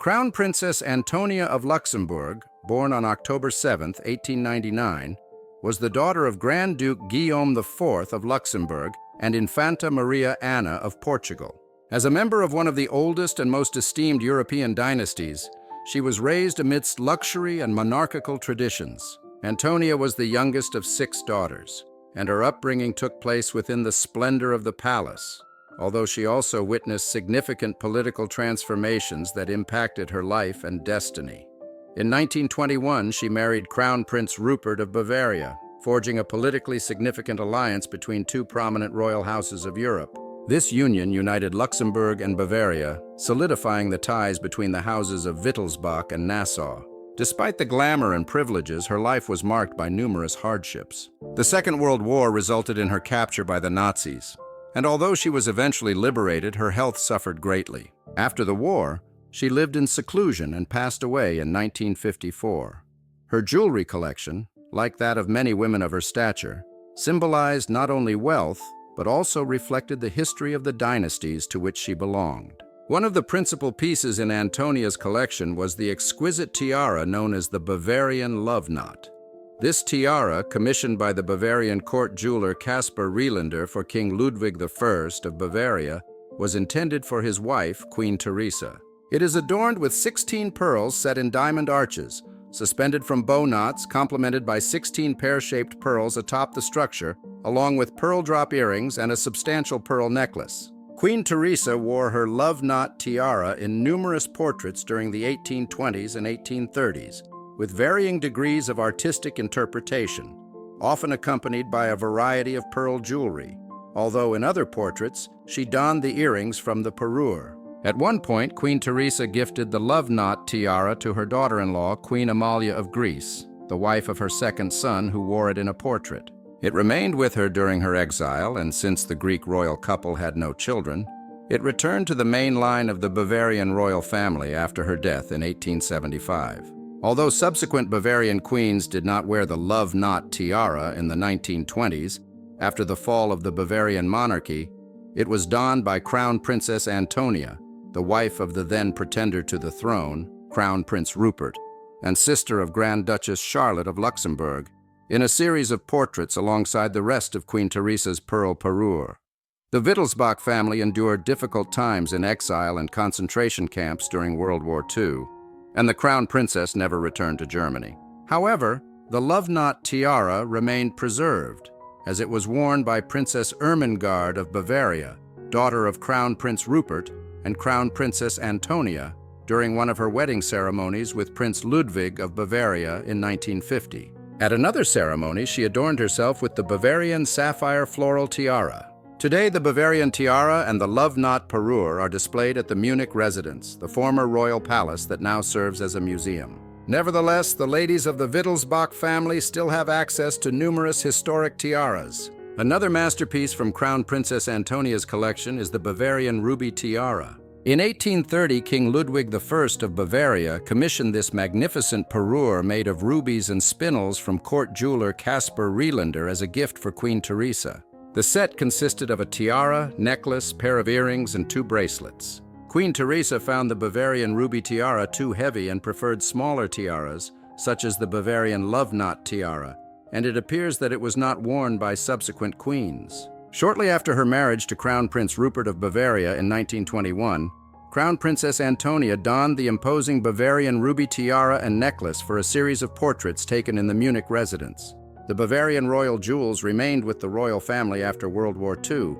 Crown Princess Antonia of Luxembourg, born on October 7, 1899, was the daughter of Grand Duke Guillaume IV of Luxembourg and Infanta Maria Anna of Portugal. As a member of one of the oldest and most esteemed European dynasties, she was raised amidst luxury and monarchical traditions. Antonia was the youngest of 6 daughters, and her upbringing took place within the splendor of the palace, although she also witnessed significant political transformations that impacted her life and destiny. In 1921, she married Crown Prince Rupert of Bavaria, forging a politically significant alliance between 2 prominent royal houses of Europe. This union united Luxembourg and Bavaria, solidifying the ties between the houses of Wittelsbach and Nassau. Despite the glamour and privileges, her life was marked by numerous hardships. The Second World War resulted in her capture by the Nazis, and although she was eventually liberated, her health suffered greatly. After the war, she lived in seclusion and passed away in 1954. Her jewelry collection, like that of many women of her stature, symbolized not only wealth, but also reflected the history of the dynasties to which she belonged. One of the principal pieces in Antonia's collection was the exquisite tiara known as the Bavarian love knot. This tiara, commissioned by the Bavarian court jeweler Caspar Rielander for King Ludwig I of Bavaria, was intended for his wife, Queen Teresa. It is adorned with 16 pearls set in diamond arches, suspended from bow knots, complemented by 16 pear-shaped pearls atop the structure, along with pearl drop earrings and a substantial pearl necklace. Queen Teresa wore her love knot tiara in numerous portraits during the 1820s and 1830s, with varying degrees of artistic interpretation, often accompanied by a variety of pearl jewelry, although in other portraits, she donned the earrings from the parure. At one point, Queen Teresa gifted the love knot tiara to her daughter-in-law, Queen Amalia of Greece, the wife of her second son, who wore it in a portrait. It remained with her during her exile, and since the Greek royal couple had no children, it returned to the main line of the Bavarian royal family after her death in 1875. Although subsequent Bavarian queens did not wear the love knot tiara in the 1920s, after the fall of the Bavarian monarchy, it was donned by Crown Princess Antonia, the wife of the then pretender to the throne, Crown Prince Rupert, and sister of Grand Duchess Charlotte of Luxembourg, in a series of portraits alongside the rest of Queen Teresa's pearl parure. The Wittelsbach family endured difficult times in exile and concentration camps during World War II, and the Crown Princess never returned to Germany. However, the love knot tiara remained preserved, as it was worn by Princess Ermengarde of Bavaria, daughter of Crown Prince Rupert and Crown Princess Antonia, during one of her wedding ceremonies with Prince Ludwig of Bavaria in 1950. At another ceremony, she adorned herself with the Bavarian sapphire floral tiara. Today, the Bavarian tiara and the love knot parure are displayed at the Munich residence, the former royal palace that now serves as a museum. Nevertheless, the ladies of the Wittelsbach family still have access to numerous historic tiaras. Another masterpiece from Crown Princess Antonia's collection is the Bavarian ruby tiara. In 1830, King Ludwig I of Bavaria commissioned this magnificent parure made of rubies and spinels from court jeweler Caspar Rielander as a gift for Queen Teresa. The set consisted of a tiara, necklace, pair of earrings, and 2 bracelets. Queen Teresa found the Bavarian ruby tiara too heavy and preferred smaller tiaras, such as the Bavarian love knot tiara, and it appears that it was not worn by subsequent queens. Shortly after her marriage to Crown Prince Rupert of Bavaria in 1921, Crown Princess Antonia donned the imposing Bavarian ruby tiara and necklace for a series of portraits taken in the Munich residence. The Bavarian royal jewels remained with the royal family after World War II,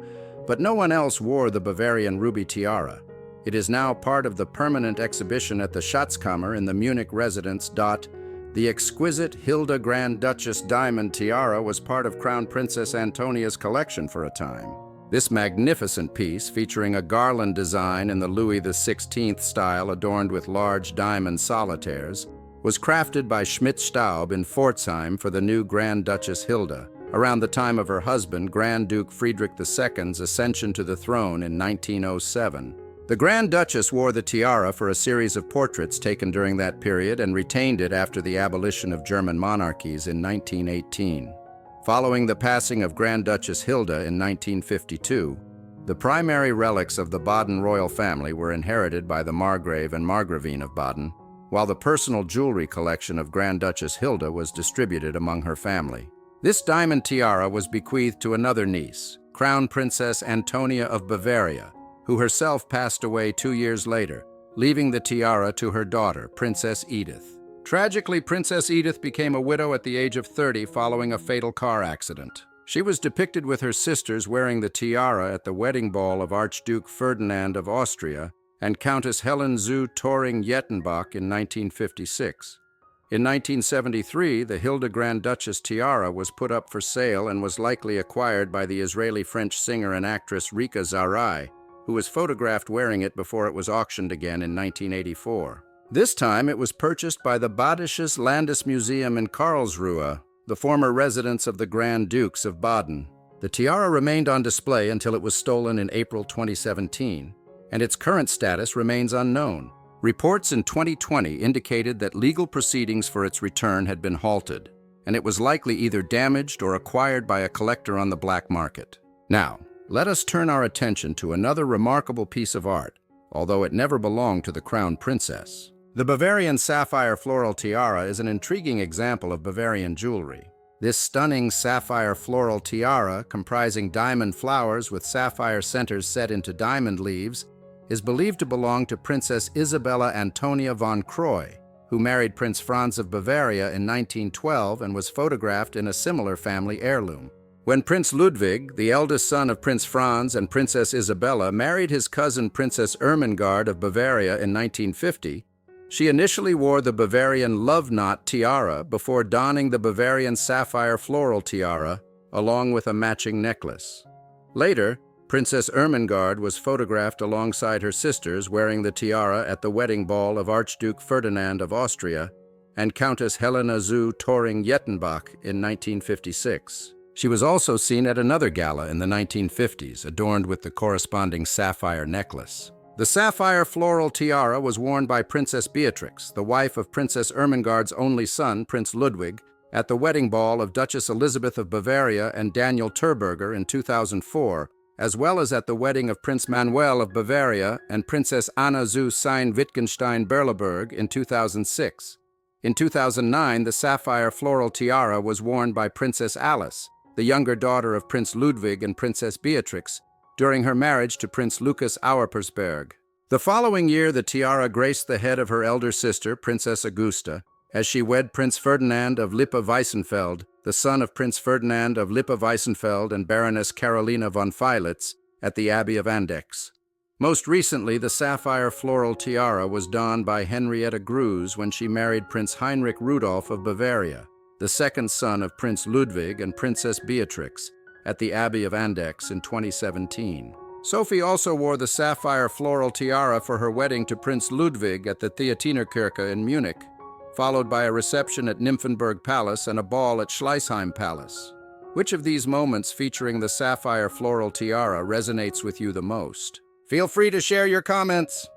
but no one else wore the Bavarian ruby tiara. It is now part of the permanent exhibition at the Schatzkammer in the Munich residence. The exquisite Hilda Grand Duchess diamond tiara was part of Crown Princess Antonia's collection for a time. This magnificent piece, featuring a garland design in the Louis XVI style adorned with large diamond solitaires, was crafted by Schmidt-Staub in Pforzheim for the new Grand Duchess Hilda, around the time of her husband, Grand Duke Friedrich II's ascension to the throne in 1907. The Grand Duchess wore the tiara for a series of portraits taken during that period and retained it after the abolition of German monarchies in 1918. Following the passing of Grand Duchess Hilda in 1952, The primary relics of the Baden royal family were inherited by the Margrave and Margravine of Baden, while the personal jewelry collection of Grand Duchess Hilda was distributed among her family. This diamond tiara was bequeathed to another niece, Crown Princess Antonia of Bavaria, who herself passed away 2 years later, leaving the tiara to her daughter, Princess Edith. Tragically, Princess Edith became a widow at the age of 30 following a fatal car accident. She was depicted with her sisters wearing the tiara at the wedding ball of Archduke Ferdinand of Austria and Countess Helen zu Toring-Jettenbach in 1956. In 1973, the Hilda Grand Duchess tiara was put up for sale and was likely acquired by the Israeli-French singer and actress Rika Zarai, who was photographed wearing it before it was auctioned again in 1984. This time, it was purchased by the Badisches Landesmuseum in Karlsruhe, the former residence of the Grand Dukes of Baden. The tiara remained on display until it was stolen in April 2017, and its current status remains unknown. Reports in 2020 indicated that legal proceedings for its return had been halted, and it was likely either damaged or acquired by a collector on the black market. Now, let us turn our attention to another remarkable piece of art, although it never belonged to the crown princess. The Bavarian sapphire floral tiara is an intriguing example of Bavarian jewelry. This stunning sapphire floral tiara, comprising diamond flowers with sapphire centers set into diamond leaves, is believed to belong to Princess Isabella Antonia von Croy, who married Prince Franz of Bavaria in 1912 and was photographed in a similar family heirloom. When Prince Ludwig, the eldest son of Prince Franz and Princess Isabella, married his cousin Princess Ermengarde of Bavaria in 1950, she initially wore the Bavarian love knot tiara before donning the Bavarian sapphire floral tiara, along with a matching necklace. Later, Princess Ermengarde was photographed alongside her sisters wearing the tiara at the wedding ball of Archduke Ferdinand of Austria and Countess Helena zu Toring-Jettenbach in 1956. She was also seen at another gala in the 1950s, adorned with the corresponding sapphire necklace. The sapphire floral tiara was worn by Princess Beatrix, the wife of Princess Ermengarde's only son, Prince Ludwig, at the wedding ball of Duchess Elizabeth of Bavaria and Daniel Terburger in 2004, as well as at the wedding of Prince Manuel of Bavaria and Princess Anna zu Sayn-Wittgenstein-Berleburg in 2006. In 2009, the sapphire floral tiara was worn by Princess Alice, the younger daughter of Prince Ludwig and Princess Beatrix, during her marriage to Prince Lucas Auersperg. The following year, the tiara graced the head of her elder sister, Princess Augusta, as she wed Prince Ferdinand of Lippe-Weissenfeld, the son of Prince Ferdinand of Lippe-Weissenfeld and Baroness Carolina von Feilitz, at the Abbey of Andechs. Most recently, the sapphire floral tiara was donned by Henrietta Gruz when she married Prince Heinrich Rudolf of Bavaria, the second son of Prince Ludwig and Princess Beatrix, at the Abbey of Andechs in 2017. Sophie also wore the sapphire floral tiara for her wedding to Prince Ludwig at the Theatinerkirche in Munich, followed by a reception at Nymphenburg Palace and a ball at Schleißheim Palace. Which of these moments featuring the sapphire floral tiara resonates with you the most? Feel free to share your comments.